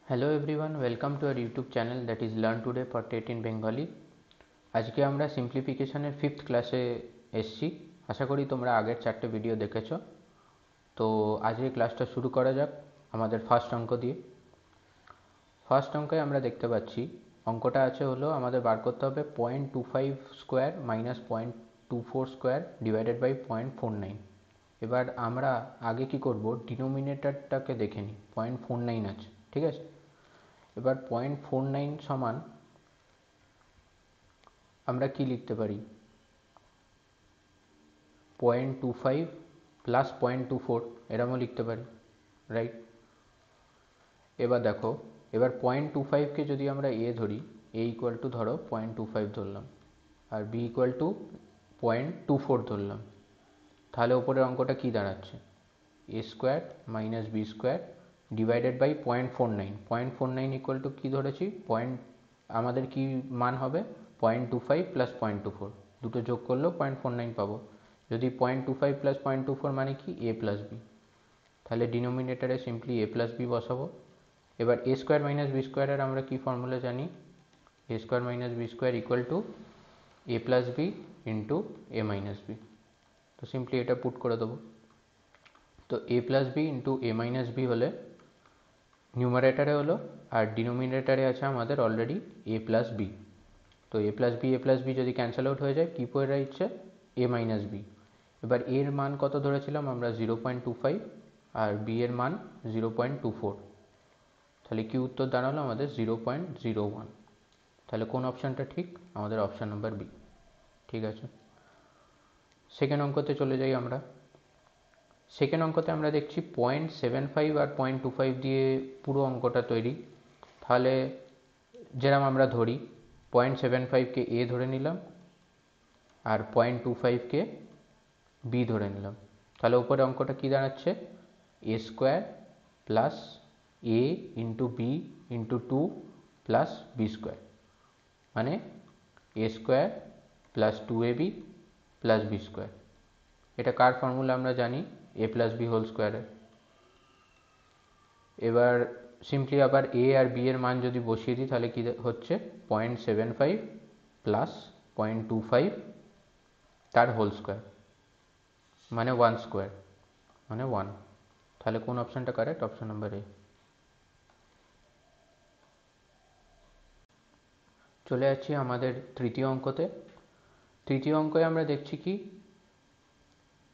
Hello everyone, welcome to our YouTube channel that is learn today for TET in Bengali. আজকে আমরা সিম্পলিফিকেশনের 5th ক্লাসে এসছি। আশা করি তোমরা আগের 4টে ভিডিও দেখেছো। তো আজকে ক্লাসটা শুরু করা যাক আমাদের ফার্স্ট অঙ্ক দিয়ে। ফার্স্ট অঙ্কে আমরা দেখতে পাচ্ছি অঙ্কটা আছে হলো আমাদের বার করতে হবে 0.25 square minus 0.24 square divided by 0.49। এবার আমরা আগে কি করব, ডিনোমিনেটরটাকে দেখে নিই। 0.49 আছে, ঠিক আছে। এবার 0.49 সমান আমরা কি লিখতে পারি, 0.25 প্লাস 0.24 এরমও লিখতে পারি, রাইট। এবার দেখো, এবার 0.25কে যদি আমরা এ ধরি, এ ইকুয়াল টু ধরো 0.25 ধরলাম, আর বি ইকুয়াল টু 0.24 ধরলাম, তাহলে ওপরের অঙ্কটা কি দাঁড়াচ্ছে, এ square minus B square divided by 0.49। 0.49 equal to কী ধরেছি, আমাদের কি মান হবে, 0.25 প্লাস 0.24, দুটো যোগ করলেও 0.49 পাবো। যদি 0.25 প্লাস 0.24 মানে কি, এ প্লাস বি, তাহলে ডিনোমিনেটারে সিম্পলি এ প্লাস বি বসাবো। এবার এ স্কোয়ার মাইনাস বি স্কোয়ারের আমরা কি ফর্মুলা জানি, A square minus B square equal to A plus B into A minus B. তো সিম্পলি এটা পুট করে দেবো। তো এ plus B into A minus B হলে নিউমারেটারে হলো, আর ডিনোমিনেটারে আছে আমাদের অলরেডি এ প্লাস বি। তো এ প্লাস বি যদি ক্যান্সেল আউট হয়ে যায়, কী পড়ে রয়েছে, এ মাইনাস বি। এবার এর মান কত ধরেছিলাম আমরা, 0.25, আর বি এর মান 0.24। তাহলে কি উত্তর দাঁড়ালো আমাদের, 0.01। তাহলে কোন অপশানটা ঠিক, আমাদের অপশান নাম্বার বি। ঠিক আছে, সেকেন্ড অঙ্কতে চলে যাই আমরা। সেকেন্ড অঙ্কতে আমরা দেখছি 0.75 আর 0.25 দিয়ে পুরো অঙ্কটা তৈরি। তাহলে যেরকম আমরা ধরি, 0.75কে এ ধরে নিলাম, আর 0.25কে বি ধরে নিলাম। তাহলে উপরে অঙ্কটা কী দাঁড়াচ্ছে, এ square plus A into B into 2 plus B square, মানে এ square plus 2ab plus B square. এটা কার ফর্মুলা আমরা জানি, এ প্লাস বি হোল স্কোয়ারের। এবার সিম্পলি আবার এ আর বি এর মান যদি বসিয়ে দিই, তাহলে কী হচ্ছে, 0.75 প্লাস 0.25 তার হোল স্কোয়ার, মানে 1 স্কোয়ার, মানে 1। তাহলে কোন অপশানটা কারেক্ট, অপশান নাম্বার এ। চলে যাচ্ছি আমাদের তৃতীয় অঙ্কতে। তৃতীয় অঙ্কে আমরা দেখছি কি,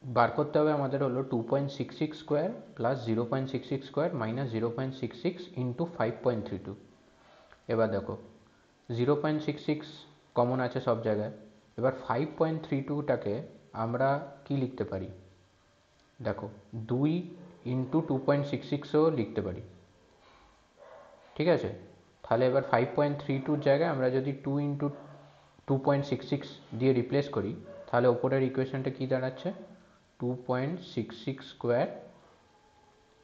বার করতে হবে আমাদের হলো 2.66 square plus 0.66 square minus 0.66 into 5.32। এবার দেখো, 0.66 কমন আছে সব জায়গায়। এবার 5.32টাকে আমরা কি লিখতে পারি, দেখো 2 ইন্টু 2.66ও লিখতে পারি, ঠিক আছে। তাহলে এবার 5.32 জায়গায় আমরা যদি 2 ইন্টু 2.66 দিয়ে রিপ্লেস করি, তাহলে ওপরের ইকুয়েশনটা কী দাঁড়াচ্ছে, 2.66 square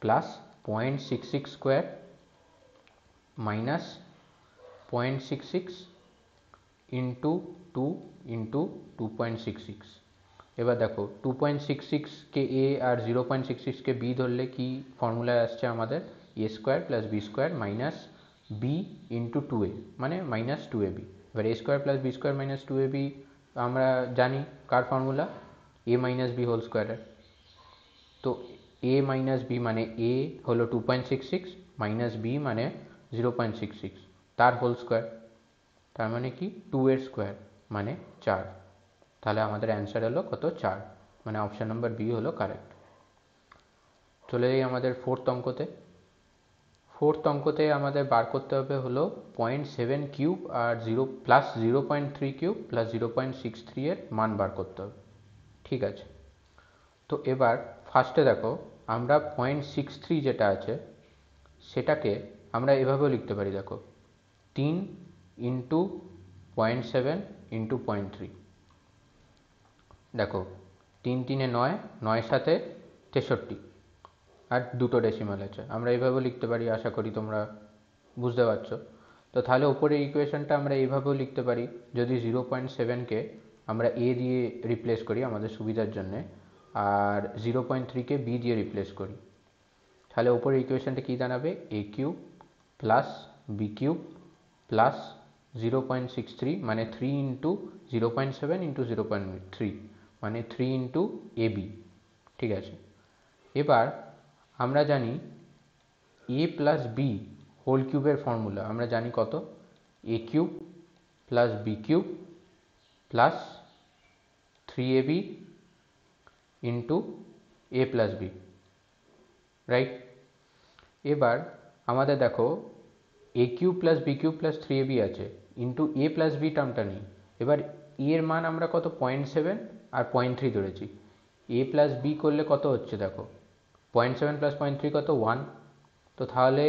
plus 0.66 square minus 0.66 into 2 into 2.66। এবার দেখো, 2.66কে এ আর 0.66কে বি ধরলে কি ফর্মুলায় আসছে আমাদের, A square plus B square minus B into 2a, মানে মাইনাস 2ab। এবার এ square plus B square minus 2ab আমরা জানি কার ফর্মুলা, এ মাইনাস বি হোল স্কোয়ারের। তো এ মাইনাস বি মানে এ হলো 2.66 মাইনাস বি মানে 0.66 তার হোল স্কোয়ার, তার মানে কি 2 এর স্কোয়ার মানে 4। তাহলে আমাদের অ্যান্সার হলো কত, 4, মানে অপশান নাম্বার বি হলো কারেক্ট। চলে যাই আমাদের ফোর্থ অঙ্কতে। ফোর্থ অঙ্কতে আমাদের বার করতে হবে হলো 0.7 কিউব আর 0.3 কিউব প্লাস 0.63 এর মান বার করতে হবে, ঠিক আছে। তো এবার ফার্স্টে দেখো, আমরা 0.63 যেটা আছে সেটাকে আমরা এভাবেও লিখতে পারি, দেখো 3 ইন্টু 0.7 ইন্টু 0.3। দেখো 3 3 9, 9 সাথে 63, আর দুটো ডেসিমাল আছে, আমরা এইভাবেও লিখতে পারি, আশা করি তোমরা বুঝতে পারছো। তো তাহলে ওপরের ইকুয়েশনটা আমরা এইভাবেও লিখতে পারি, যদি 0.7কে আমরা এ দিয়ে রিপ্লেস করি আমাদের সুবিধার জন্যে, আর 0.3কে বি দিয়ে রিপ্লেস করি, তাহলে ওপরের ইকুয়েশনটা কী দাঁড়াবে, A cube plus B cube plus 0.63 মানে 3 ইন্টু 0.7 ইন্টু 0.3 মানে 3 ইন্টু এবি। ঠিক আছে, এবার আমরা জানি এ প্লাস বি হোল কিউবের ফর্মুলা আমরা জানি কত, a cube plus B cube plus 3ab into a plus b, right. এবার আমাদের দেখো a cube plus B cube plus 3ab আছে, ইন্টু এ প্লাস বি টার্মটা নেই। এবার এর মান আমরা কত 0.7 আর 0.3 ধরেছি। এ প্লাস বি করলে কত হচ্ছে দেখো, 0.7 প্লাস 0.3 কত 1। তো তাহলে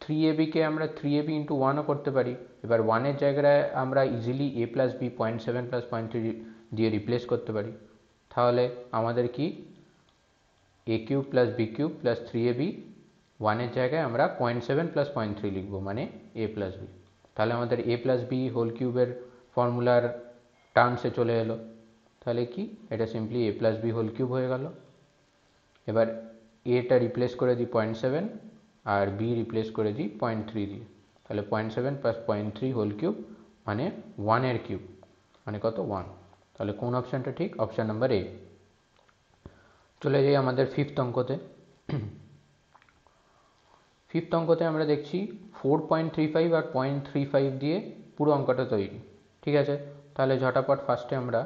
3abকে আমরা 3ab ইন্টু 1ও করতে পারি। এবার 1-এর জায়গায় আমরা easily a plus b 0.7 plus 0.3 দিয়ে রিপ্লেস করতে পারি। তাহলে আমাদের কি a cube plus B cube plus 3ab, 1-এর জায়গায় আমরা 0.7 প্লাস 0.3 লিখব মানে এ প্লাস বি। তাহলে আমাদের এ প্লাস বি হোল কিউবের ফর্মুলার টার্মসে চলে এলো। তাহলে কি এটা সিম্পলি এ প্লাস বি হোল কিউব হয়ে গেল। এবার এটা রিপ্লেস করে দিই 0.7 আর বি রিপ্লেস করে দিই 0.3 দিয়ে। তাহলে 0.7 প্লাস 0.3 হোল কিউব মানে 1-এর কিউব মানে কত 1। তাহলে কোন অপশানটা ঠিক, অপশান নাম্বার এ। চলে যাই আমাদের ফিফথ অঙ্কতে। ফিফথ অঙ্কতে আমরা দেখছি 4.35 আর 0.35 দিয়ে পুরো অঙ্কটা তৈরি। ঠিক আছে, তাহলে ঝটাপট ফার্স্টে আমরা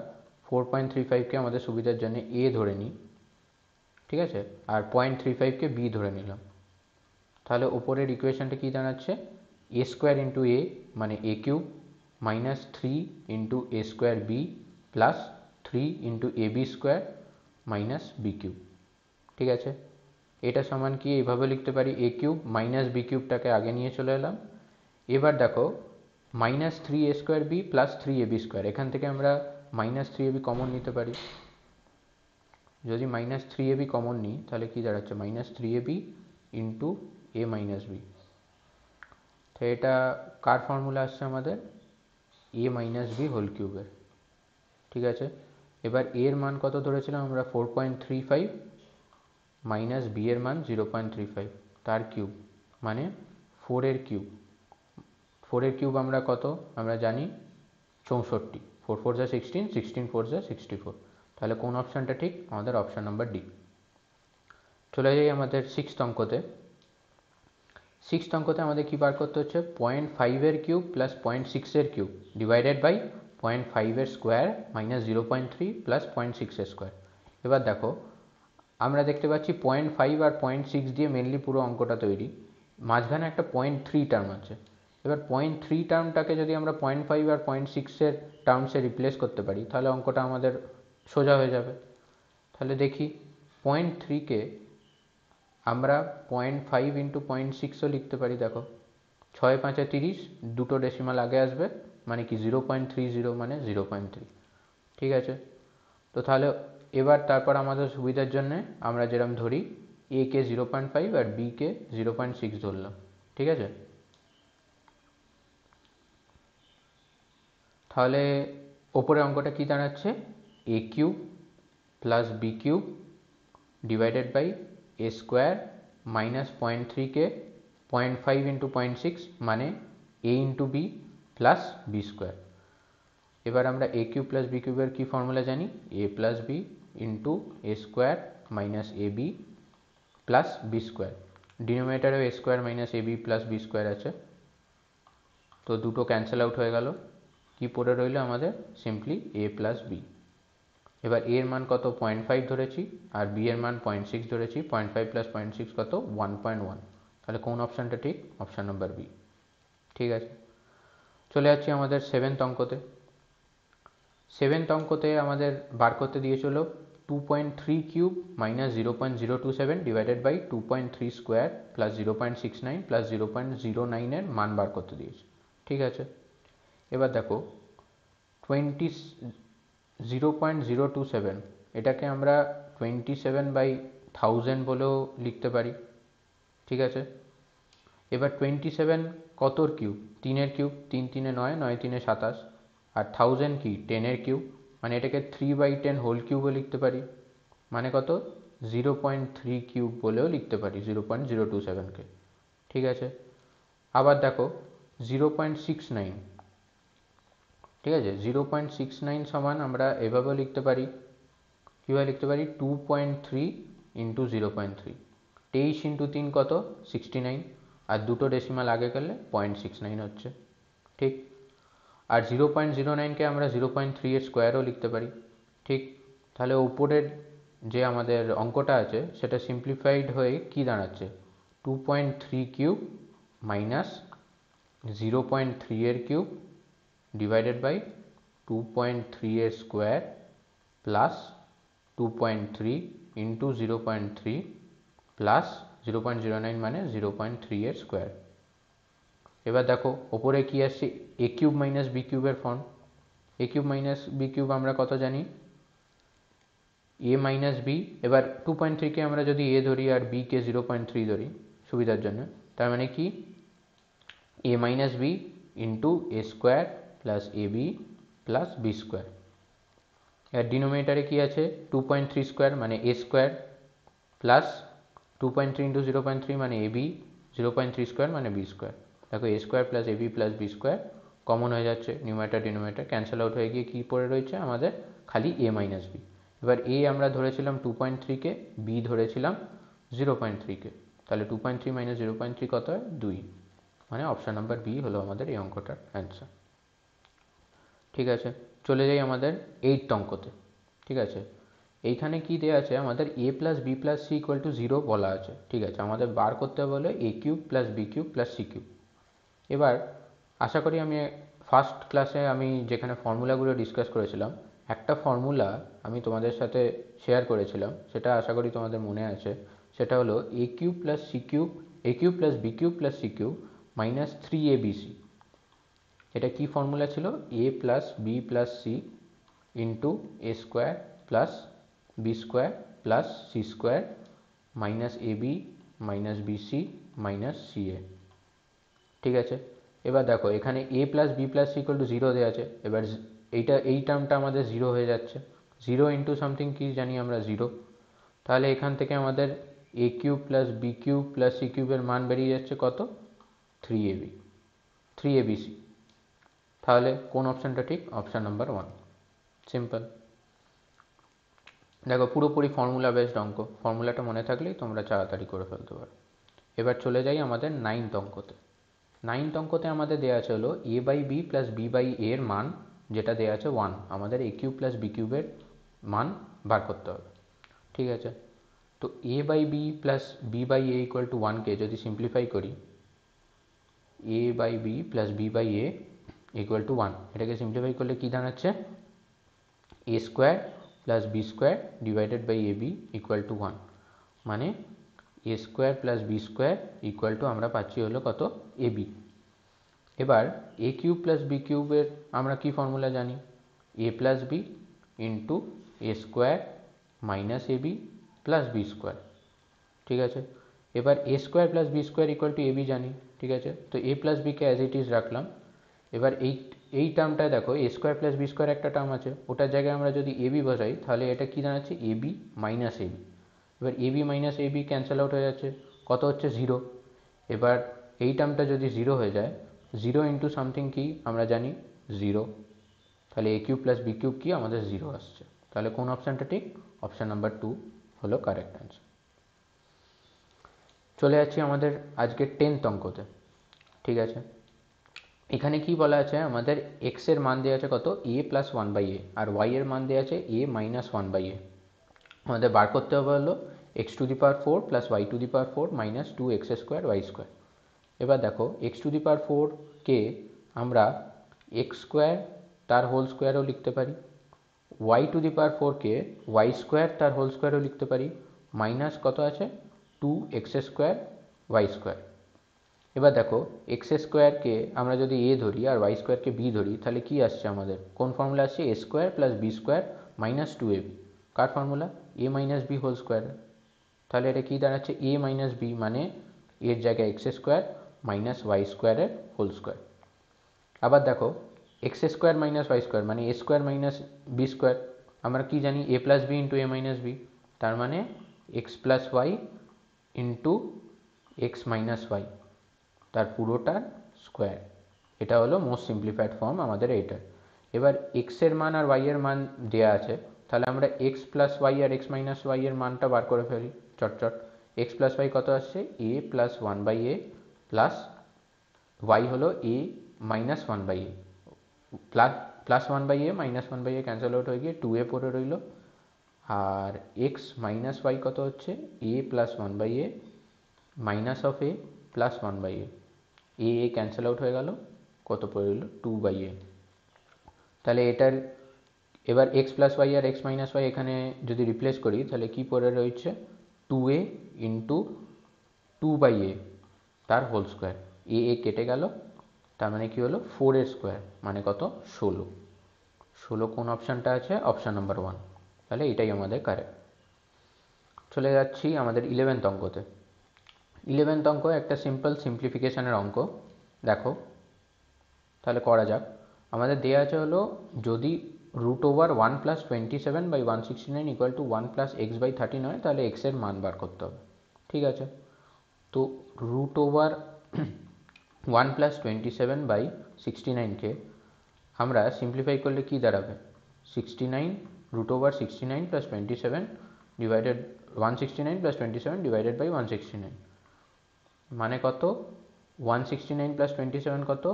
4.35কে আমাদের সুবিধার জন্য এ ধরে নিই। ঠিক আছে, আর 0.35কে বি ধরে নিলাম। তাহলে ওপরের ইকুয়েশনটা কি দাঁড়াচ্ছে, এ স্কোয়ার ইন্টু এ মানে a cube minus 3 into a square b plus 3 into a b square minus b cube. ঠিক আছে, এটা সমান কি এইভাবে লিখতে পারি, এ কিউব মাইনাস বি কিউবটাকে আগে নিয়ে চলে এলাম। এবার দেখো minus 3 a square b plus 3 a b square, এখান থেকে আমরা মাইনাস 3 এ বি কমন নিতে পারি। যদি মাইনাস 3 এ বি কমন নিই তাহলে কি দাঁড়াচ্ছে, minus 3 a B into A minus B. তো এটা কার ফর্মুলা আসছে আমাদের, এ মাইনাস বি হোল কিউবের। ঠিক আছে, এবার এর মান কত ধরেছিলাম আমরা 4.35 মাইনাস বি এর মান 0.35 তার কিউব মানে 4-এর কিউব। 4-এর কিউব আমরা কত আমরা জানি 64, 4 4 যা 16, 16 4 যা 64। তাহলে কোন অপশানটা ঠিক, আমাদের অপশান নাম্বার ডি। চলে যাই আমাদের সিক্সথ অঙ্কতে। সিক্সথ অঙ্কতে আমাদের কি বার করতে হচ্ছে, 0.5-এর কিউব প্লাস 0.6-এর কিউব ডিভাইডেড বাই 0.5-এর স্কোয়ার মাইনাস 0.3 প্লাস 0.6-এর স্কোয়ার। এবার দেখো আমরা দেখতে পাচ্ছি 0.5 আর 0.6 দিয়ে মেনলি পুরো অঙ্কটা তৈরি, মাঝখানে একটা 0.3 টার্ম আছে। এবার 0.3 টার্মটাকে যদি আমরা 0.5 আর 0.6-এর টার্মসে রিপ্লেস করতে পারি তাহলে অঙ্কটা আমাদের সোজা হয়ে যাবে। তাহলে দেখি 0.3কে আমরা 0.5 ইন্টু 0.6ও লিখতে পারি। দেখো 6 5 30, দুটো ডেসিমাল আগে আসবে মানে কি 0.30 মানে 0.3। ঠিক আছে, তো তাহলে এবার তারপর আমাদের সুবিধার জন্য আমরা যেরকম ধরি এ কে 0.5 আর বি কে 0.6 ধরলাম। ঠিক আছে, তাহলে ওপরে অঙ্কটা কি দাঁড়াচ্ছে, a cube plus B cube divided by a square minus 0.3কে 0.5 ইন্টু 0.6 মানে a into b plus B square. এবার আমরা এ কিউব প্লাস বি কিউবের কী ফর্মুলা জানি, এ plus B into a square minus a b plus B square. ডিনোমিনেটারেও A square minus a b plus B square আছে, তো দুটো cancel out হয়ে গেল। কি পড়ে রইল আমাদের, সিম্পলি এ প্লাস বি। এবার এর মান কত 0.5 ধরেছি আর বি এর মান 0.6 ধরেছি, 0.5 প্লাস 0.6 কত 1.1। তাহলে কোন অপশানটা ঠিক, অপশান নাম্বার বি। ঠিক আছে, চলে যাচ্ছি আমাদের সেভেন্থ অঙ্কতে। সেভেন্থ অঙ্কতে আমাদের বার করতে দিয়েছিল 2.3 cube minus 0.027 divided by 2.3 square plus 0.69 plus 0.09-এর মান বার করতে দিয়েছে। ঠিক আছে, এবার দেখো 0.027 এটাকে আমরা 27/1000 বলেও লিখতে পারি। ঠিক আছে, এবার 27 কতর কিউব, 3-এর কিউব, 3 3 9, 9 3 27, আর 1000 কি 10-এর কিউব মানে এটাকে 3/10 হোল কিউবও লিখতে পারি মানে কত 0.3 কিউব বলেও লিখতে পারি 0.027কে। ঠিক আছে, আবার দেখো 0.69, ঠিক আছে, 0.69 সমান আমরা এভাবেও লিখতে পারি, কীভাবে লিখতে পারি, 2.3 ইন্টু 0.3, 23 ইন্টু 3 কত, 69, আর দুটো ডেসিমাল আগে গেলে 0.69 হচ্ছে, ঠিক। আর 0.09কে আমরা 0.3 এর স্কোয়ারও লিখতে পারি, ঠিক। তাহলে উপরের যে আমাদের অঙ্কটা আছে সেটা সিম্পলিফাইড হয়ে কি দাঁড়াচ্ছে, 2.3 কিউব মাইনাস 0.3 এর কিউব ডিভাইডেড বাই 2.3 এর স্কোয়ার প্লাস 2.3 ইন্টু 0.3 প্লাস 0.09 মানে 0.3 এর স্কোয়ার। এবার দেখো ওপরে কি আসছে, এ কিউব মাইনাস বি কিউবের ফর্ম। এ কিউব মাইনাস বি কিউব আমরা কত জানি, এ মাইনাস বি। এবার 2.3কে আমরা যদি এ ধরি আর বি কে 0.3 ধরি সুবিধার জন্য, তার মানে কি, এ minus B into a square plus a b plus B square. এর ডিনোমিনেটারে কি আছে, 2.3 স্কোয়ার মানে এ স্কোয়ার প্লাস 2.3 ইন্টু 0.3 মানে এ বি, 0.3 স্কোয়ার মানে বি স্কোয়ার। দেখো a square plus a b plus B square common হয়ে যাচ্ছে, নিউমারেটর ডিনোমিনেটর ক্যান্সেল আউট হয়ে গিয়ে কী পড়ে রয়েছে আমাদের, খালি এ মাইনাস বি। এবার এ আমরা ধরেছিলাম 2.3কে, বি ধরেছিলাম 0.3কে, তাহলে 2.3 মাইনাস 0.3 কত হয়, 2, মানে অপশান নাম্বার বি হলো আমাদের এই অঙ্কটার অ্যান্সার। ঠিক আছে, চলে যাই আমাদের 8th অঙ্কতে। ঠিক আছে, এইখানে কি দেওয়া আছে আমাদের, a plus b plus c equal to 0 বলা আছে। ঠিক আছে, আমাদের বার করতে বলে a cube plus B cube plus c cube. এবার আশা করি আমি ফার্স্ট ক্লাসে আমি যেখানে ফর্মুলাগুলো ডিসকাস করেছিলাম, একটা ফর্মুলা আমি তোমাদের সাথে শেয়ার করেছিলাম, সেটা আশা করি তোমাদের মনে আছে। সেটা হলো a cube plus c cube, a cube plus B cube plus c cube minus 3abc। এটা কি ফর্মুলা ছিল, a plus b plus c into a square plus B square plus c square minus a b minus b c minus c a. ঠিক আছে, এবার দেখো এখানে a plus b plus c equal to 0 দেওয়া আছে। এবার এই টার্মটা আমাদের 0 হয়ে যাচ্ছে, 0 ইন্টু সামথিং কি জানি আমরা, 0। তাহলে এখান থেকে আমাদের a cube plus B cube plus সি কিউবের মান বেরিয়ে যাচ্ছে কত, 3ab, 3abc। তাহলে কোন অপশানটা ঠিক, অপশান নাম্বার 1, সিম্পল। দেখো পুরোপুরি ফর্মুলা বেসড অঙ্ক, ফর্মুলাটা মনে থাকলেই তোমরা তাড়াতাড়ি করে ফেলতে পারো। এবার চলে যাই আমাদের 9th অঙ্কতে। 9th অঙ্কতে আমাদের দেওয়া আছে হলো a by b plus b by এর মান, যেটা দেওয়া আছে 1, আমাদের এ কিউব প্লাস বি কিউবের মান বার করতে হবে। ঠিক আছে, তো a by b plus b by a equal to 1কে যদি সিম্পলিফাই করি, a by b plus b by a equal to 1, এটাকে সিম্পলিফাই করলে কি দাঁড়াচ্ছে, এ square plus B square divided by a b equal to 1, মানে এ square plus B square equal to আমরা পাচ্ছি হলো কত, এ বি। এবার এ কিউব প্লাস বি কিউবের আমরা কি ফর্মুলা জানি, এ plus B into a square minus a b plus B square. ঠিক আছে, এবার এ square plus B square equal to a b জানি। ঠিক আছে, তো এ প্লাস বিকে অ্যাজ ইট ইজ রাখলাম। এবার এই টার্মটায় দেখো a square plus B square একটা টার্ম আছে, ওটার জায়গায় আমরা যদি এ বি বসাই তাহলে এটা কি দাঁড়াচ্ছে, এ বি মাইনাস এ বি। এবার এ b minus a B cancel out হয়ে যাচ্ছে, কত হচ্ছে, 0। এবার এই টার্মটা যদি 0 হয়ে যায়, 0 ইন্টু সামথিং কি আমরা জানি, 0। তাহলে এ কিউব প্লাস বি কিউব কি আমাদের 0 আসছে। তাহলে কোন অপশানটা ঠিক, অপশান নাম্বার 2 হলো কারেক্ট অ্যান্সার। চলে যাচ্ছি আমাদের আজকে 10th অঙ্কতে। ঠিক আছে, এখানে কি বলা আছে, আমাদের এক্স এর মান দেওয়া আছে কত, এ প্লাস 1/a, আর ওয়াই এর মান দেওয়া আছে এ মাইনাস 1/a। আমাদের বার করতে হবে হলো x to the power 4 plus y to the power 4 minus 2x square y square. এবার দেখো এক্স টু দি পাওয়ার 4কে আমরা এক্স স্কোয়ার তার হোল স্কোয়ারও লিখতে পারি, ওয়াই টু দি পাওয়ার 4কে ওয়াই স্কোয়ার তার হোল স্কোয়ারও লিখতে পারি, মাইনাস কত আছে, 2x স্কোয়ার ওয়াই স্কোয়ার। এবার দেখো এক্স স্কোয়ারকে আমরা যদি এ ধরি আর ওয়াই স্কোয়ারকে বি ধরি, তাহলে কি আসছে আমাদের, কোন ফর্মুলা আসছে, a square plus B square minus 2ab। কার ফর্মুলা, এ মাইনাস বি হোল স্কোয়ার। তাহলে এটা কি দাঁড়াচ্ছে, এ মাইনাস বি মানে এর জায়গায় এক্স স্কোয়ার মাইনাস ওয়াই স্কোয়ারের হোল স্কোয়ার। আবার দেখো X square minus Y square মানে এ স্কোয়ার মাইনাস বি স্কোয়ার। আমরা কি জানি, এ plus B into A minus B, তার মানে X plus Y into X minus Y. তার পুরোটার স্কোয়ার। এটা হলো মোস্ট সিম্পলিফাইড ফর্ম আমাদের এইটার। এবার এক্সের মান আর ওয়াই এর মান দেওয়া আছে, তাহলে আমরা এক্স প্লাস ওয়াই আর এক্স মাইনাস ওয়াই এর মানটা বার করে ফেলি চটচট। এক্স প্লাস ওয়াই কত আসছে, a plus one by a plus y হলো a minus one by a, plus one by a minus one by a cancel out হয়ে গিয়ে টু এ পড়ে রইল। আর এক্স মাইনাস ওয়াই কত হচ্ছে, a plus one by a minus of a plus one by a cancel out হয়ে গেল, কত পড়ে রইল, টু বাই এ। তাহলে এটার এবার এক্স প্লাস ওয়াই আর এক্স মাইনাস ওয়াই এখানে যদি রিপ্লেস করি তাহলে কি পড়ে রয়েছে, two a into two by a তার হোল স্কোয়ার। এ কেটে গেল, তার মানে কি হলো, ফোর এর স্কোয়ার মানে কত, 16। 16 কোন অপশানটা আছে, অপশান নাম্বার 1। তাহলে এটাই আমাদের কারেক্ট। চলে যাচ্ছি আমাদের 11th অঙ্কতে। 11th অঙ্ক একটা সিম্পল সিম্পলিফিকেশানের অঙ্ক। দেখো তাহলে করা যাক। আমাদের দেওয়া আছে হলো, যদি root over 1 plus 27 by 169 equal to 1 plus x by 13 হয়, তাহলে এক্সের মান বার করতে হবে। ঠিক আছে, তো রুট ওভার 1 প্লাস 27 বাই 69কে আমরা সিম্পলিফাই করলে কি দাঁড়াবে, 69 root over 69 plus 27 divided 169 plus 27 divided by 169 মানে কত, 169 প্লাস 27 কত,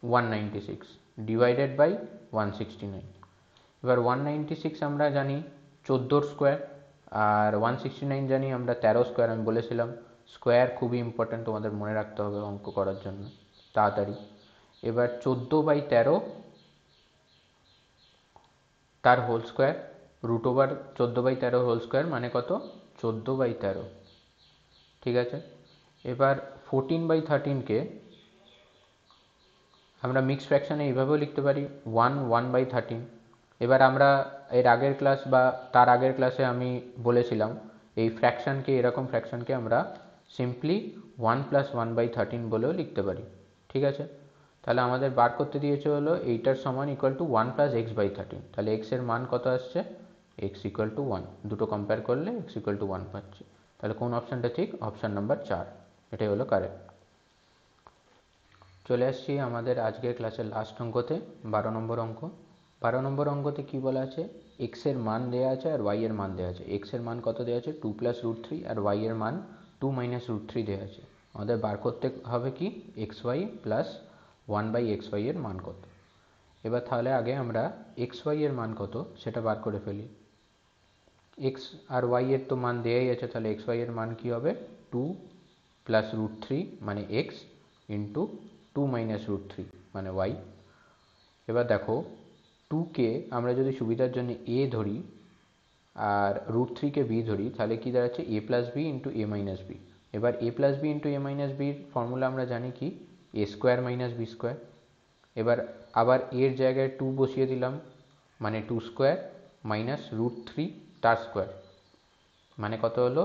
196 ডিভাইডেড বাই 169। এবার 196 আমরা জানি 14 স্কোয়ার, আর 169 জানি আমরা 13 স্কোয়ার। আমি বলেছিলাম স্কোয়ার খুবই ইম্পর্ট্যান্ট, তোমাদের মনে রাখতে হবে অঙ্ক করার জন্য তাড়াতাড়ি। এবার 14 বাই 13 তার whole square, root over 14 by 13 whole square মানে কত, 14 বাই 13। ঠিক আছে, এবার 14 বাই 13কে আমরা মিক্সড ফ্র্যাকশানে এইভাবেও লিখতে পারি, 1 বাই 13। এবার আমরা এর আগের ক্লাস বা তার আগের ক্লাসে আমি বলেছিলাম এই ফ্র্যাকশানকে, এরকম ফ্র্যাকশানকে আমরা সিম্পলি 1 প্লাস 1 বাই 13 বলেও লিখতে পারি। ঠিক আছে, তাহলে আমাদের বার করতে দিয়েছে হলো এইটার সমান equal to 1 plus x by 13। তাহলে এক্সের মান কত আসছে, এক্স ইকুয়াল টু 1। দুটো কম্পেয়ার করলে এক্স ইকুয়াল টু 1 পাচ্ছি। তাহলে কোন অপশানটা ঠিক, অপশান নাম্বার 4, এটাই হলো কারেক্ট। চলে আসছি আমাদের আজকের ক্লাসের লাস্ট অঙ্কতে, 12 নম্বর অঙ্ক। 12 নম্বর অঙ্কতে কী বলা আছে, এক্সের মান দেওয়া আছে আর ওয়াই এর মান দেওয়া আছে। এক্সের মান কত দেওয়া আছে, 2 প্লাস রুট 3, আর ওয়াই এর মান 2 মাইনাস রুট 3 দেওয়া আছে। আমাদের বার করতে হবে কি, x y plus 1 by x y এর মান কত। এবার তাহলে আগে আমরা এক্স ওয়াই এর মান কত সেটা বার করে ফেলি। এক্স আর ওয়াই এর তো মান দেওয়াই আছে, তাহলে এক্স ওয়াই এর মান কী হবে, 2 প্লাস রুট 3 মানে এক্স ইন্টু 2 মাইনাস রুট 3 মানে ওয়াই। এবার দেখো 2কে আমরা যদি সুবিধার জন্য এ ধরি আর রুট 3কে বি ধরি, তাহলে কি দাঁড়াচ্ছে, এ plus B into A minus B. এবার এ plus B into A minus বির ফর্মুলা আমরা জানি কি, এ স্কোয়ার মাইনাস বি স্কোয়ার। এবার আবার এর জায়গায় 2 বসিয়ে দিলাম, মানে 2 স্কোয়ার মাইনাস রুট 3 তার স্কোয়ার মানে কত হলো,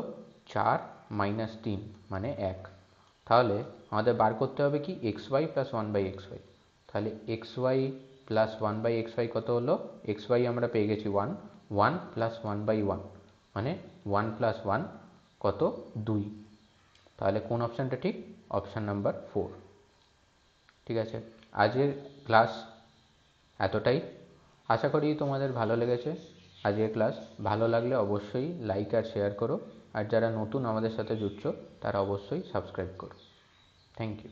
4 মাইনাস 3 মানে 1। তাহলে আমাদের বার করতে হবে কি, x y plus 1 by x y. তাহলে x y plus 1 by x y কত হলো, এক্স ওয়াই আমরা পেয়ে গেছি 1, 1 প্লাস 1 বাই 1 মানে 1 প্লাস 1 কত, 2। তাহলে কোন অপশানটা ঠিক, অপশান নাম্বার 4। ঠিক আছে, আজকের ক্লাস এতটাই। আশা করি তোমাদের ভালো লেগেছে আজকের ক্লাস। ভালো লাগলে অবশ্যই লাইক আর শেয়ার করো, আর যারা নতুন আমাদের সাথে জুড়ছো তারা অবশ্যই সাবস্ক্রাইব করো। Thank you.